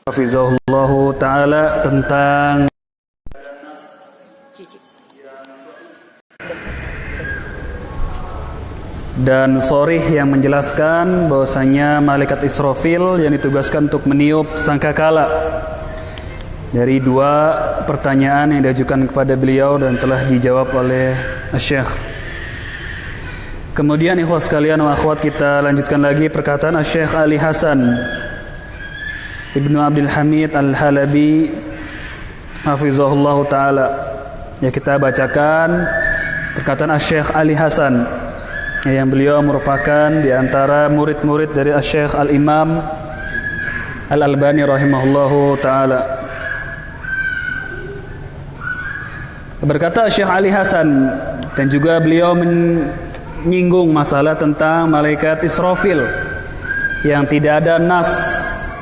hafizahullahu ta'ala tentang dan sharih yang menjelaskan bahwasanya malaikat Israfil yang ditugaskan untuk meniup sangkakala. Dari dua pertanyaan yang diajukan kepada beliau dan telah dijawab oleh Syekh. Kemudian ikhwah sekalian wa akhwat, kita lanjutkan lagi perkataan Syekh Ali Hasan Ibnu Abdul Hamid Al-Halabi hafizahullah ta'ala. Ya, kita bacakan perkataan Syekh Ali Hasan yang beliau merupakan di antara murid-murid dari Syekh Al-Imam Al-Albani rahimahullahu ta'ala. Berkata Syekh Ali Hasan, dan juga beliau menyinggung masalah tentang malaikat Israfil yang tidak ada nas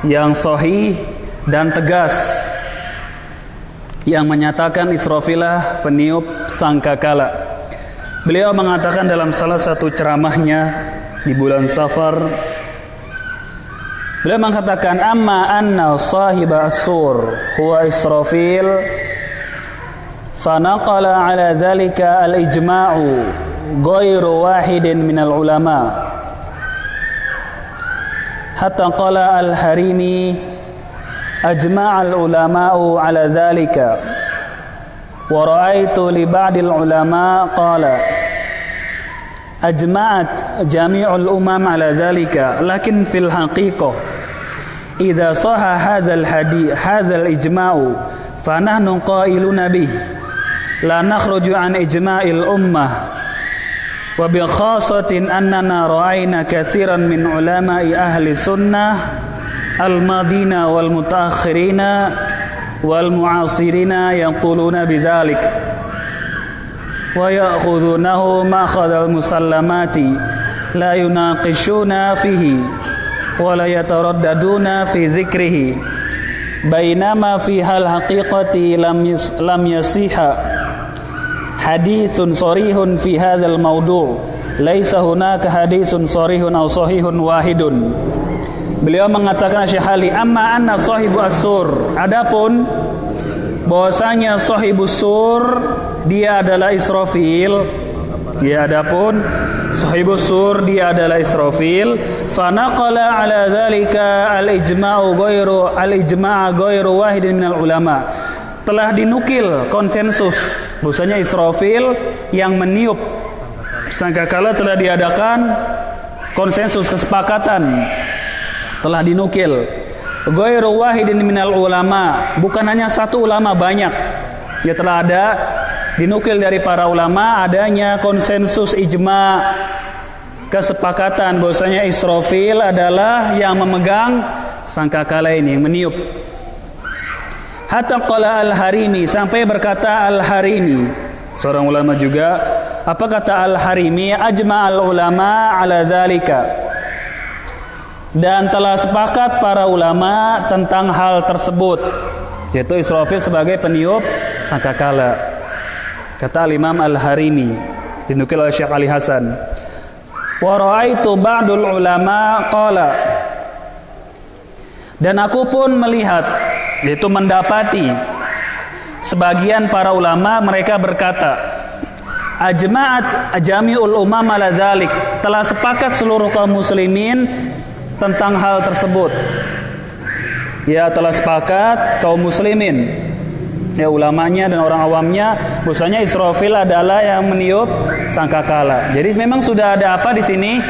yang sahih dan tegas yang menyatakan Israfilah peniup sangkakala. Beliau mengatakan dalam salah satu ceramahnya di bulan Safar, beliau mengatakan, amma anna sahiba as-sur huwa Israfil fanaqala ala dhalika al-ijma'u ghairu wahidin minal ulama hatta qala al-Harimi ajma'a al-ulama'u ala dhalika wa ra'aitu li ba'dil ulama qala ajma'at jami'ul umam ala dhalika lakin fil haqiqah idza sahha hadzal hadith hadzal ijma'u fa nahnu qailuna bih la nakhruju an ijma'il ummah wa bi khasatin annana ra'ayna katsiran min ulama'i ahli sunnah al-madina wal mutaakhirina wal mu'asirina yaquluna bidzalik wa ya'khudunahu ma'khadhal musallamati la yunaqishuna fihi wa la yataraddaduna fi dzikrihi bainama fi hal haqiqati lam yasiha hadithun sarihun fi hadzal mawdu' laisa hunaka hadithun sarihun aw sahihun wahidun. Beliau mengatakan Syekh Ali, amma anna sahibu as-sur, adapun bahwasanya sahibus sur dia adalah Israfil, dia adapun sahibus sur dia adalah Israfil, fa naqala ala dzalika al-ijma'u ghairu wahidin minal ulama. Telah dinukil konsensus bahwasanya Israfil yang meniup sangkakala telah diadakan konsensus kesepakatan, telah dinukil ghairu wahidin minal ulama, bukan hanya satu ulama, banyak. Ya, telah ada dinukil dari para ulama adanya konsensus ijma, kesepakatan bahwasanya Israfil adalah yang memegang sangkakala ini, yang meniup. Hatta qala al-Harimi, sampai berkata al-Harimi, seorang ulama juga. Apa kata al-Harimi? Ajma'al ulama ala dzalika, dan telah sepakat para ulama tentang hal tersebut, yaitu Israfil sebagai peniup sangkakala. Kata al-Imam al-Harimi, dinukil oleh Syekh Ali Hasan. Wa ra'aitu ba'dul ulama qala, dan aku pun melihat, yaitu mendapati sebagian para ulama mereka berkata, ajma'at jami'ul umam ala dzalik, telah sepakat seluruh kaum muslimin tentang hal tersebut. Ya, telah sepakat kaum muslimin, ya, ulamanya dan orang awamnya, bahwasanya Israfil adalah yang meniup sangkakala. Jadi memang sudah ada apa di sini?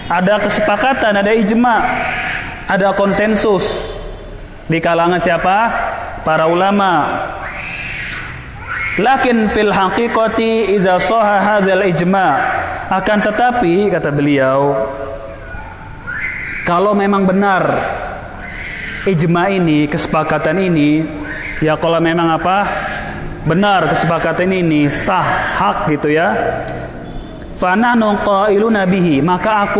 Ada kesepakatan, ada ijma, ada konsensus di kalangan siapa? Para ulama. Lakin fil haqiqati idza sahha hadzal ijma', akan tetapi kata beliau, kalau memang benar ijma ini, kesepakatan ini, ya kalau memang apa? Benar kesepakatan ini sah, hak gitu ya. Fa nahnu qailuna bihi, maka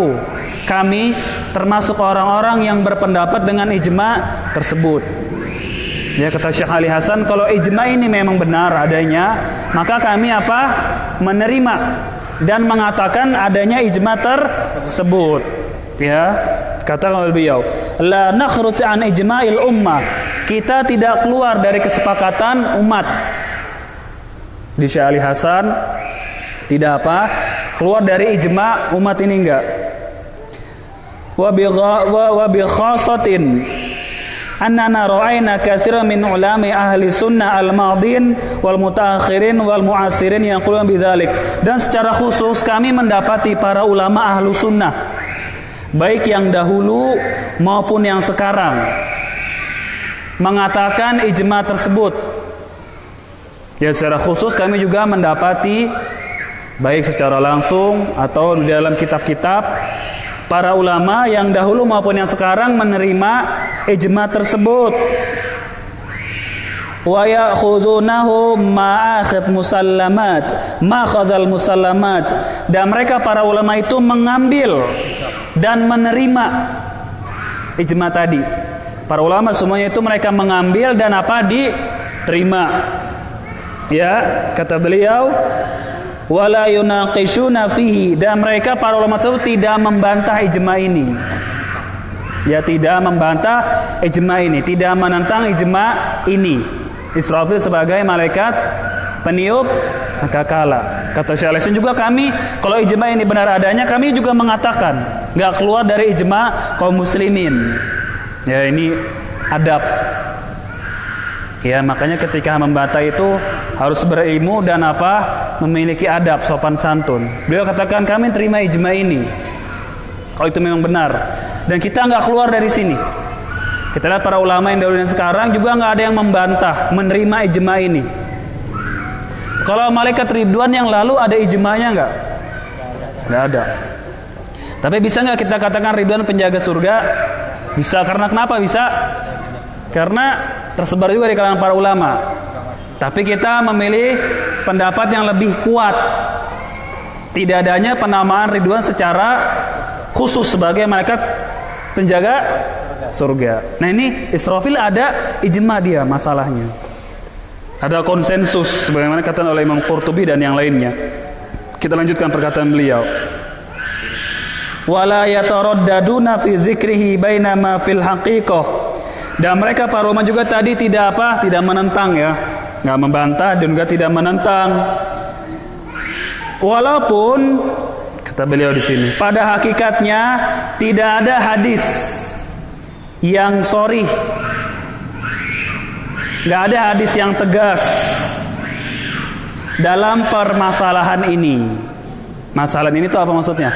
kami termasuk orang-orang yang berpendapat dengan ijma tersebut. Ya, kata Syekh Ali Hasan, kalau ijma ini memang benar adanya, maka kami apa? Menerima dan mengatakan adanya ijma tersebut. Ya, kata beliau, la nakhruj an ijma'il ummah. Kita tidak keluar dari kesepakatan umat. Di Syekh Ali Hasan tidak apa? Keluar dari ijma' umat ini enggak. Wa bi khasatin annana ra'ayna katsiran min ulama ahli sunnah al-madin wal mutaakhirin wal mu'asirin yaqulun bidzalik. Dan secara khusus kami mendapati para ulama ahlu sunnah baik yang dahulu maupun yang sekarang mengatakan ijma tersebut. Ya, secara khusus kami juga mendapati baik secara langsung atau di dalam kitab-kitab para ulama yang dahulu maupun yang sekarang menerima ijma tersebut. Wa ya'khudunahu ma'akhid musallamat, ma'khadhal musallamat. Dan mereka para ulama itu mengambil dan menerima ijma tadi. Para ulama semuanya itu mereka mengambil dan apa? Diterima. Ya, kata beliau, wala yunaqishuna fihi, dan mereka para ulama tersebut tidak membantah ijma ini. Ya, tidak membantah ijma ini, tidak menentang ijma ini. Israfil sebagai malaikat peniup sangkakala. Kata Syekh Al-Hasan juga, kami kalau ijma ini benar adanya, kami juga mengatakan enggak keluar dari ijma kaum muslimin. Ya, ini adab. Ya, makanya ketika membantah itu harus berilmu dan apa? Memiliki adab, sopan santun. Beliau katakan kami terima ijma ini kalau itu memang benar, dan kita nggak keluar dari sini. Kita lihat para ulama yang dahulu dan sekarang juga nggak ada yang membantah, menerima ijma ini. Kalau malaikat Ridwan yang lalu ada ijmanya nggak? Nggak ada. Tapi bisa nggak kita katakan Ridwan penjaga surga? Bisa. Karena kenapa bisa? Karena tersebar juga di kalangan para ulama. Tapi kita memilih pendapat yang lebih kuat. Tidak adanya penamaan Ridwan secara khusus sebagai malaikat penjaga surga. Nah, ini Israfil ada ijma dia masalahnya. Ada konsensus sebagaimana kata oleh Imam Qurtubi dan yang lainnya. Kita lanjutkan perkataan beliau. Wala yataraddaduna fi dzikrihi bainama fil haqiqah. Dan mereka para ulama juga tadi tidak apa? Tidak menentang, ya. Enggak membantah dan juga tidak menentang. Walaupun kata beliau di sini, pada hakikatnya tidak ada hadis yang sharih. Enggak ada hadis yang tegas dalam permasalahan ini. Masalah ini itu apa maksudnya?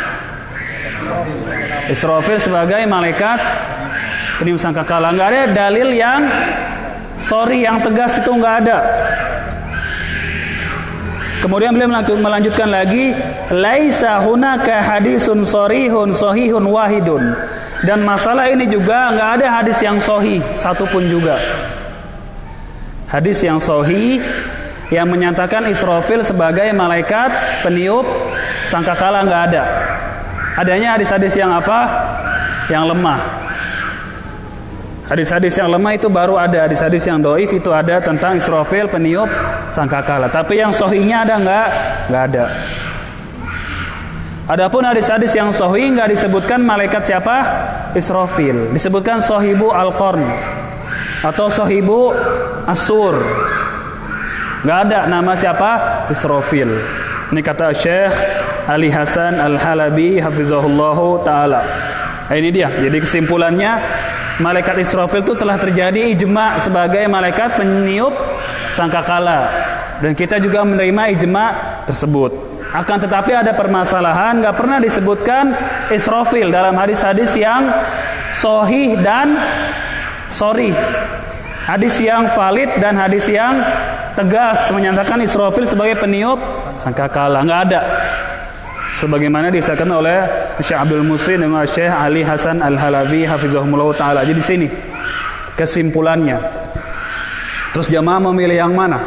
Israfil sebagai malaikat peniup sangkakala, nggak ada dalil yang sharih yang tegas, itu nggak ada. Kemudian beliau melanjutkan lagi, laisa hunaka hadisun sharihun sahihun wahidun. Dan masalah ini juga nggak ada hadis yang sahih satupun juga. Hadis yang sahih yang menyatakan Israfil sebagai malaikat peniup sangkakala nggak ada. Adanya hadis-hadis yang apa? Yang lemah. Hadis-hadis yang lemah itu baru ada. Hadis-hadis yang dhaif itu ada tentang Israfil peniup sangkakala. Tapi yang sahihnya ada enggak? Enggak ada. Adapun hadis-hadis yang sahih enggak disebutkan malaikat siapa? Israfil. Disebutkan sahibu al-qarn atau sahibu as-sur. Enggak ada nama siapa? Israfil. Ini kata Syekh Ali Hasan Al-Halabi hafizahullahu taala. Nah, ini dia. Jadi kesimpulannya, malaikat Israfil itu telah terjadi ijma sebagai malaikat peniup sangkakala, dan kita juga menerima ijma tersebut. Akan tetapi ada permasalahan, nggak pernah disebutkan Israfil dalam hadis-hadis yang sahih dan sharih, hadis yang valid dan hadis yang tegas menyatakan Israfil sebagai peniup sangkakala, nggak ada. Sebagaimana disahkan oleh Syekh Abdul Muhsin dengan Syekh Ali Hasan Al-Halabi hafizahumullah taala. Jadi di sini kesimpulannya. Terus jamaah memilih yang mana?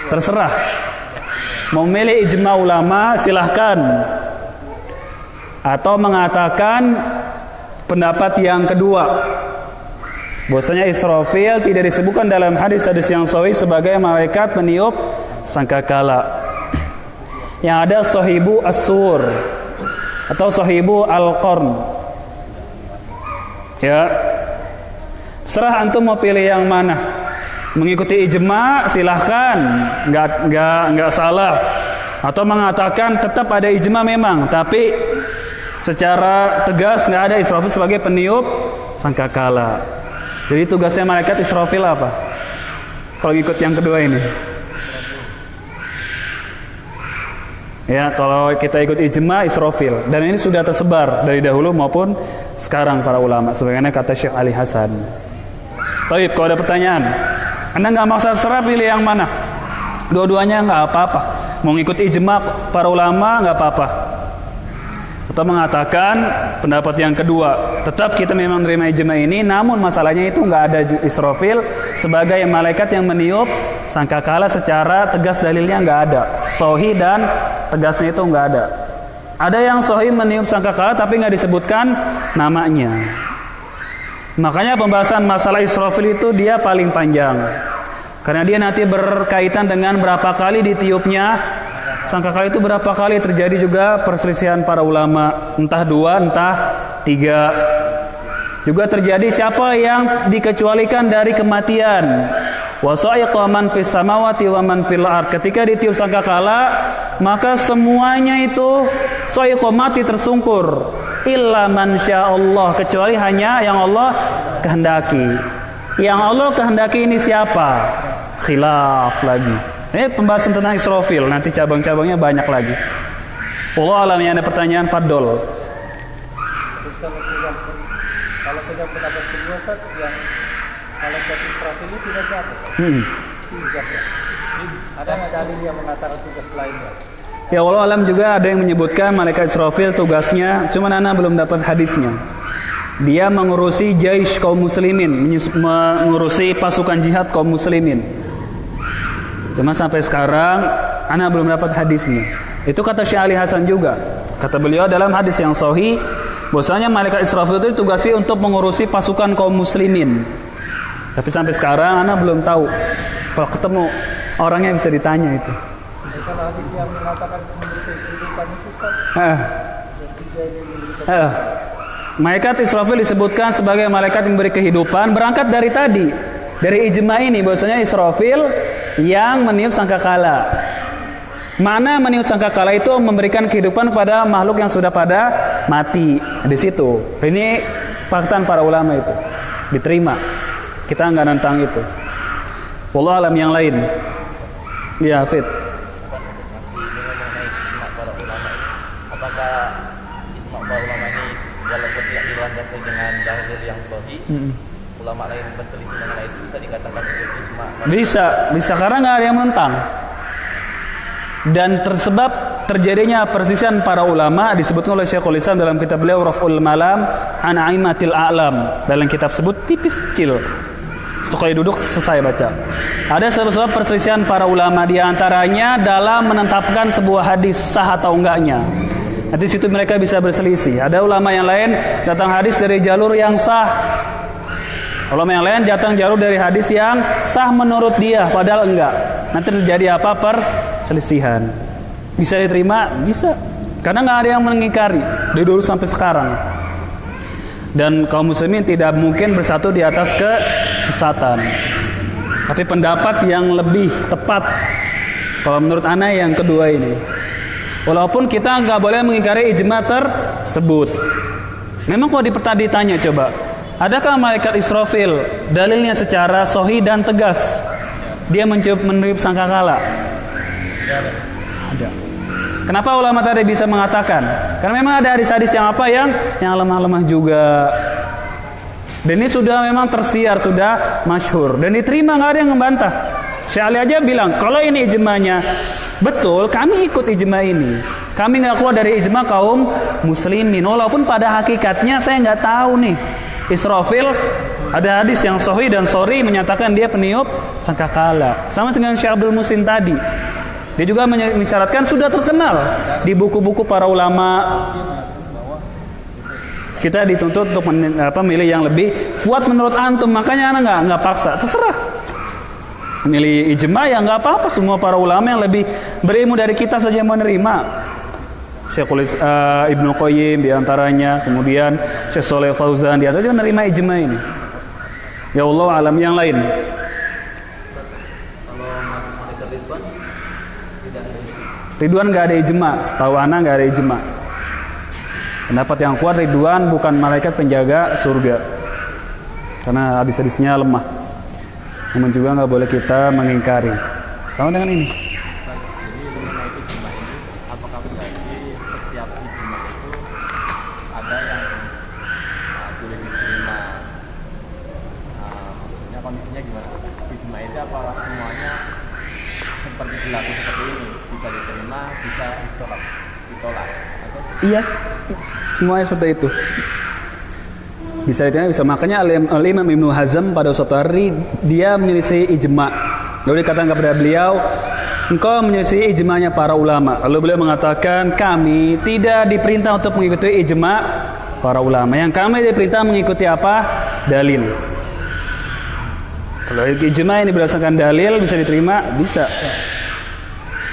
Terserah. Mau memilih ijma ulama silahkan, atau mengatakan pendapat yang kedua, bahwasanya Israfil tidak disebutkan dalam hadis-hadis yang sahih sebagai malaikat peniup sangkakala. Yang ada sahibu as-sur atau sahibu al-qarn. Ya, serah antum mau pilih yang mana. Mengikuti ijma silahkan, nggak salah. Atau mengatakan tetap ada ijma memang, tapi secara tegas nggak ada Israfil sebagai peniup sangkakala. Jadi tugasnya malaikat Israfil apa? Kalau ikut yang kedua ini. Ya, kalau kita ikut ijma Israfil, dan ini sudah tersebar dari dahulu maupun sekarang para ulama, sebagaimana kata Syekh Ali Hasan. Taib, kalau ada pertanyaan, Anda nggak maksa serah pilih yang mana? Dua-duanya nggak apa-apa. Mau ngikuti ijma para ulama nggak apa-apa. Atau mengatakan pendapat yang kedua, tetap kita memang menerima ijma ini, namun masalahnya itu nggak ada Israfil sebagai malaikat yang meniup sangkakala secara tegas, dalilnya nggak ada. Sahih dan tegasnya itu nggak ada. Ada yang sahih meniup sangkakala tapi nggak disebutkan namanya. Makanya pembahasan masalah Israfil itu dia paling panjang. Karena dia nanti berkaitan dengan berapa kali ditiupnya sangkakala, itu berapa kali terjadi juga perselisihan para ulama, entah 2, entah 3. Juga terjadi siapa yang dikecualikan dari kematian. Wa sa'iqa man fis samawati wa man fil ard. Ketika ditiup sangkakala, maka semuanya itu sa'iqa, mati tersungkur. Illa man sya'allah, kecuali hanya yang Allah kehendaki. Yang Allah kehendaki ini siapa? Khilaf lagi. Ini pembahasan tentang Israfil, nanti cabang-cabangnya banyak lagi. Allah alam, yang ada pertanyaan fadol. Kalau pegang pendapat kedua Ustaz, yang malaikat Israfil itu tugasnya apa? Tugasnya. Ada nggak dalil yang mengatakan tugas lainnya? Ya Allah alam, juga ada yang menyebutkan malaikat Israfil tugasnya, cuman ana belum dapat hadisnya. Dia mengurusi jaish kaum muslimin, mengurusi pasukan jihad kaum muslimin. Cuma sampai sekarang ana belum dapat hadisnya. Itu kata Syekh Ali Hasan juga. Kata beliau dalam hadis yang sahih, bahwasanya malaikat Israfil itu ditugasi untuk mengurusi pasukan kaum muslimin. Tapi sampai sekarang ana belum tahu. Kalau ketemu orangnya bisa ditanya itu. Kalau hadis yang mengatakan memberi kehidupan itu malaikat Israfil disebutkan sebagai malaikat yang memberi kehidupan, berangkat dari tadi, dari ijma ini bahwasanya Israfil yang meniup sangkakala. Mana meniup sangkakala itu memberikan kehidupan kepada makhluk yang sudah pada mati. Di situ. Ini sepakatan para ulama itu. Diterima. Kita nggak nantang itu. Wallahu alam yang lain. Ya, Fit. Apakah ijma para ulama ini walaupun tidak dilandasi dengan dalil yang sahih, ulama lain berselisih mengenai itu, bisa dikatakan ijma? Bisa karena nggak ada yang menentang. Dan tersebab terjadinya persisian para ulama disebutkan oleh Syekhul Islam dalam kitab beliau Raf'ul Malam an Aimatil A'lam. Dalam kitab sebut tipis kecil. Sekali duduk selesai baca. Ada sebab perselisihan para ulama, di antaranya dalam menetapkan sebuah hadis sah atau enggaknya. Nanti situ mereka bisa berselisih. Ada ulama yang lain datang hadis dari jalur yang sah. Ulama yang lain datang jalur dari hadis yang sah menurut dia, padahal enggak. Nanti terjadi apa? Perselisihan. Bisa diterima? Bisa. Karena nggak ada yang mengingkari dari dulu sampai sekarang. Dan kaum muslimin tidak mungkin bersatu di atas kesesatan. Tapi pendapat yang lebih tepat, kalau menurut ana, yang kedua ini. Walaupun kita nggak boleh mengingkari ijma tersebut. Memang kalau ditanya coba, adakah malaikat Israfil dalilnya secara sahih dan tegas dia meniup sangkakala? Ada. Kenapa ulama tadi bisa mengatakan? Karena memang ada hadis-hadis yang lemah-lemah juga. Dan ini sudah memang tersiar, sudah masyhur dan diterima, nggak ada yang membantah. Syekh Ali aja bilang, kalau ini ijmanya betul, kami ikut ijma ini. Kami nggak keluar dari ijma kaum muslimin. Walaupun pada hakikatnya saya nggak tahu nih, Israfil ada hadis yang sahih dan sori menyatakan dia peniup sangkakala. Sama dengan Syekh Abdul Muhsin tadi. Dia juga mensyaratkan, sudah terkenal di buku-buku para ulama. Kita dituntut untuk memilih yang lebih kuat menurut antum. Makanya anak nggak paksa, terserah. Milih ijma ya nggak apa-apa. Semua para ulama yang lebih berilmu dari kita saja menerima. Ibnu Qayyim diantaranya, kemudian Syekh Shalih Fauzan diantaranya menerima ijma ini. Ya Allah alam. Yang lain. Ridwan nggak ada ijma, setahu ana nggak ada ijma. Pendapat yang kuat Ridwan bukan malaikat penjaga surga, karena hadis-hadisnya lemah. Namun juga nggak boleh kita mengingkari. Sama dengan ini. Jadi mengenai ijma ini, apakah berarti setiap ijma itu ada yang boleh diterima? Maksudnya kondisinya gimana? Ijma itu apakah semuanya seperti berlaku seperti ini, bisa diterima, bisa ditolak? Atau Iya, semuanya seperti itu. Bisa diterima, bisa. Makanya Al-Imam Ibnu Hazm pada suatu hari dia menyelisih ijma. Lalu dikatakan kepada beliau, engkau menyelisih ijma'nya para ulama. Lalu beliau mengatakan, kami tidak diperintah untuk mengikuti ijma' para ulama. Yang kami diperintah mengikuti apa? Dalil. Kalau ijma' ini berdasarkan dalil bisa diterima, bisa.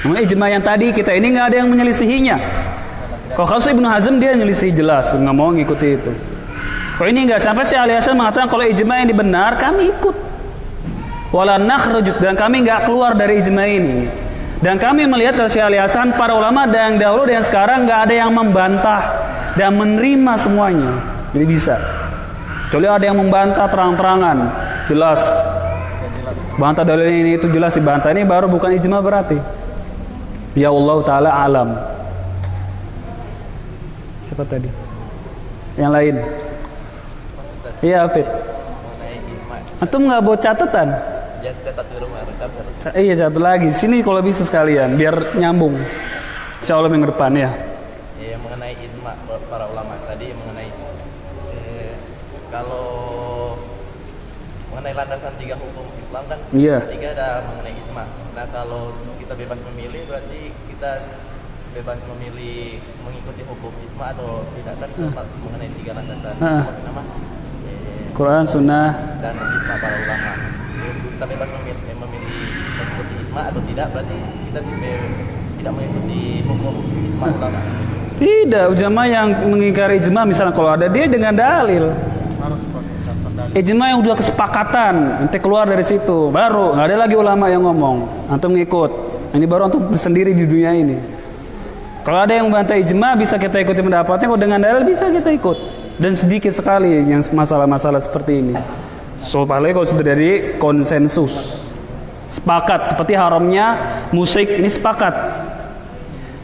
Namun ijma' yang tadi kita ini nggak ada yang menyelisihinya. Kalau kasus Ibnu Hazm dia menyelisih jelas, nggak mau ngikuti itu. Kalau ini nggak, sampai si Ali Hasan mengatakan kalau ijma' ini benar, kami ikut. Wala nakhrujut, dan kami nggak keluar dari ijma' ini. Dan kami melihat kalau Syekh Ali Hasan, para ulama yang dahulu dan sekarang nggak ada yang membantah dan menerima semuanya. Jadi bisa. Kecuali ada yang membantah terang-terangan, jelas. Bantah dalil ini itu jelas dibantah, ini baru bukan ijma' berarti. Ya Allah Ta'ala alam. Siapa tadi? Yang lain? Iya, Afid. mengenai ijma, Antum nggak buat catatan? ya catat di rumah, catat. Iya, satu lagi. Sini kalau bisa sekalian, biar nyambung. Insya Allah minggu depan ya. Ya, mengenai ijma para ulama tadi, mengenai kalau mengenai landasan 3 hukum Islam kan, Iya. 3 ada mengenai ijma. Nah, kalau kita bebas memilih, berarti kita bebas memilih mengikuti hukum ijma atau tidak, kan mengenai 3 landasan nama Quran, Sunnah. dan ijma para ulama. Kita bebas memilih mengikuti ijma atau tidak, berarti kita tidak mengikuti hukum ijma ulama. Tidak, ulama yang mengingkari ijma misalnya kalau ada dia dengan dalil. Ijma yang udah kesepakatan, nanti keluar dari situ, baru nggak ada lagi ulama yang ngomong. Antum ngikut. Ini baru antum sendiri di dunia ini. Kalau ada yang membantah ijma, bisa kita ikuti pendapatnya. Kalau dengan dalil bisa kita ikut. Dan sedikit sekali yang masalah-masalah seperti ini. Soalnya kalau sudah dari konsensus, sepakat seperti haramnya musik, ini sepakat.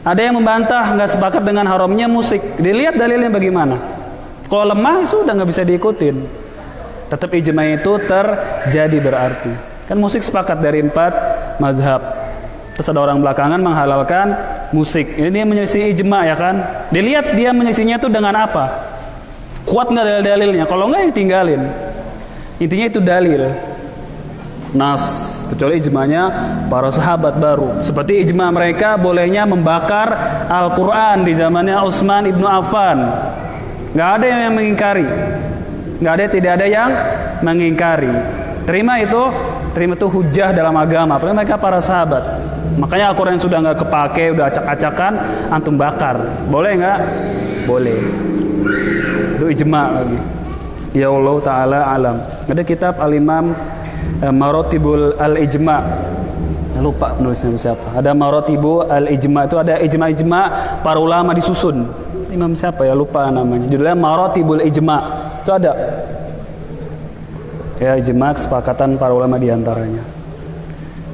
Ada yang membantah nggak sepakat dengan haramnya musik. Dilihat dalilnya bagaimana. Kalau lemah sudah nggak bisa diikutin. Tetap ijma itu terjadi berarti. Kan musik sepakat dari 4 mazhab. Terus ada orang belakangan menghalalkan musik. Ini dia menyelisih ijma ya kan. Dilihat dia menyelisihinya itu dengan apa? Kuat nggak dalilnya? Kalau nggak ditinggalin. Intinya itu dalil. Nas, kecuali ijma'nya para sahabat baru. Seperti ijma' mereka bolehnya membakar Al-Quran di zamannya Utsman ibnu Affan. Nggak ada yang mengingkari. Tidak ada yang mengingkari. Terima itu hujah dalam agama. Apalagi mereka para sahabat. Makanya Al-Quran sudah nggak kepake, udah acak-acakan, antum bakar. Boleh nggak? Boleh. Itu ijma' lagi. Ya Allah Ta'ala alam. Ada kitab Al-Imam Maratibul Al-Ijma'. Lupa penulisnya siapa. Ada Maratibul Al-Ijma', itu ada ijma' para ulama disusun. Imam siapa ya, lupa namanya. Judulnya Maratibul Ijma'. Itu ada. Ya, ijma' kesepakatan para ulama diantaranya.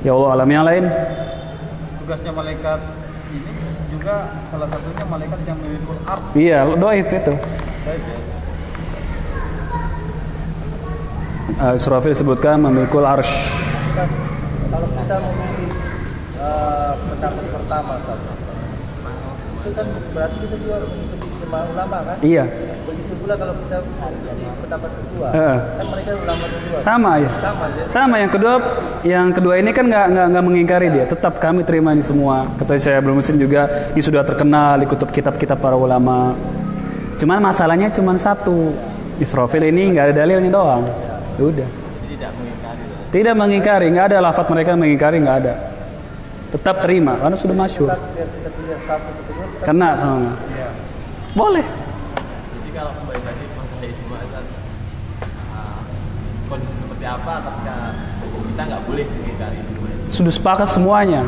Ya Allah alam. Yang lain? Tugasnya malaikat ini juga salah satunya malaikat yang memikul ard. Iya, doif itu. Israfil sebutkan memikul arsh. Kalau kita memilih pendapat pertama saja, itu kan berarti kita juga harus mengikuti ijma ulama kan? Iya. Begitu pula kalau kita mengikuti pendapat kedua, kan mereka ulama kedua. Sama ya. Sama yang kedua ini kan nggak mengingkari dia. Tetap kami terima ini semua. Kata saya belum muslim juga, ini sudah terkenal di kitab-kitab para ulama. Cuman masalahnya cuma satu. Israfil ini nggak ada dalilnya doang. Udah. Tidak mengingkari. Tidak mengingkari, nggak ada lafaz mereka mengingkari, nggak ada. tetap terima karena sudah masyhur. Kita lihat satu sebelum Kena sama. ya. Boleh. Jadi kalau kembali tadi masalah ijma kan kondisi seperti apa ketika kita nggak boleh mengingkari ijma. Sudah sepakat semuanya.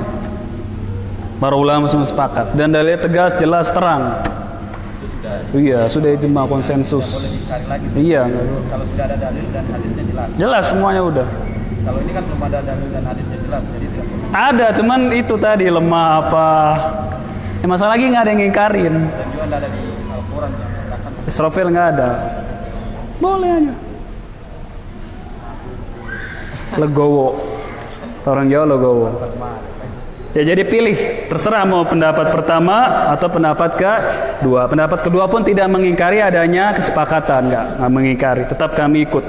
Para ulama semua sepakat dan dalilnya tegas, jelas, terang. Itu sudah Iya, sudah ijma konsensus. Boleh dicari lagi. Iya, Kalau sudah ada dalil dan hadisnya jelas. jelas semuanya udah. Kalau ini kan belum ada dalil dan hadisnya jelas, jadi tidak boleh. Ada, cuman itu tadi lemah apa? Ya, masalah lagi nggak ada yang ngingkarin. Dan juga tidak ada di Al-Quran yang mengatakan Israfil nggak ada. Boleh aja. Legowo. Orang Jawa legowo. Ya jadi pilih, terserah mau pendapat pertama atau pendapat kedua. Pendapat kedua pun tidak mengingkari adanya kesepakatan, nggak mengingkari. Tetap kami ikut.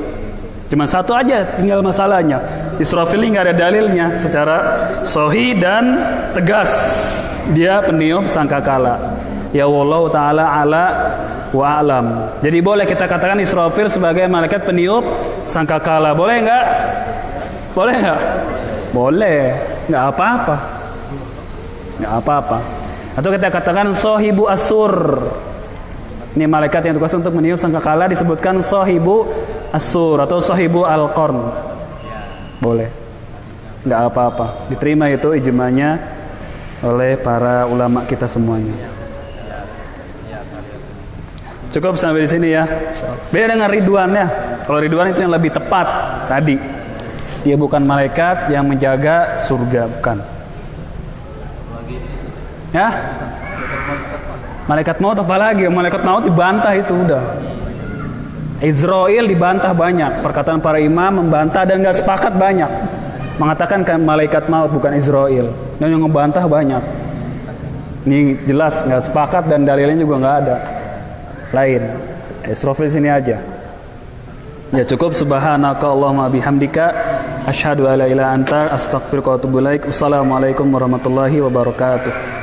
Cuma satu aja tinggal masalahnya. Israfil ini nggak ada dalilnya secara sahih dan tegas. Dia peniup sangkakala. Ya wallahu taala ala wa alam. Jadi boleh kita katakan Israfil sebagai malaikat peniup sangkakala. Boleh nggak? Boleh nggak? Boleh. Nggak apa-apa. Nggak apa-apa. Atau kita katakan sohibu asur. Ini malaikat yang tugas untuk meniup sangkakala disebutkan sohibu asur atau sohibu al-qarn. Boleh. Nggak apa-apa. Diterima itu ijmanya oleh para ulama kita semuanya. Cukup sampai di sini ya. Beda dengan Ridwan ya. Kalau Ridwan itu yang lebih tepat tadi. Dia bukan malaikat yang menjaga surga, bukan. Ya? Malaikat maut apa lagi? Malaikat maut dibantah itu udah. Israel dibantah banyak. Perkataan para imam membantah dan nggak sepakat banyak. Mengatakan kan malaikat maut bukan Israel. Dan yang ngebantah banyak. Ini jelas nggak sepakat dan dalilnya juga nggak ada. Lain. Israfil sini aja. Ya cukup. Subhanaka Allahumma bihamdika asyhadu alla ilaha illa anta astaghfiruka wa atubu ilaik. Wassalamualaikum warahmatullahi wabarakatuh.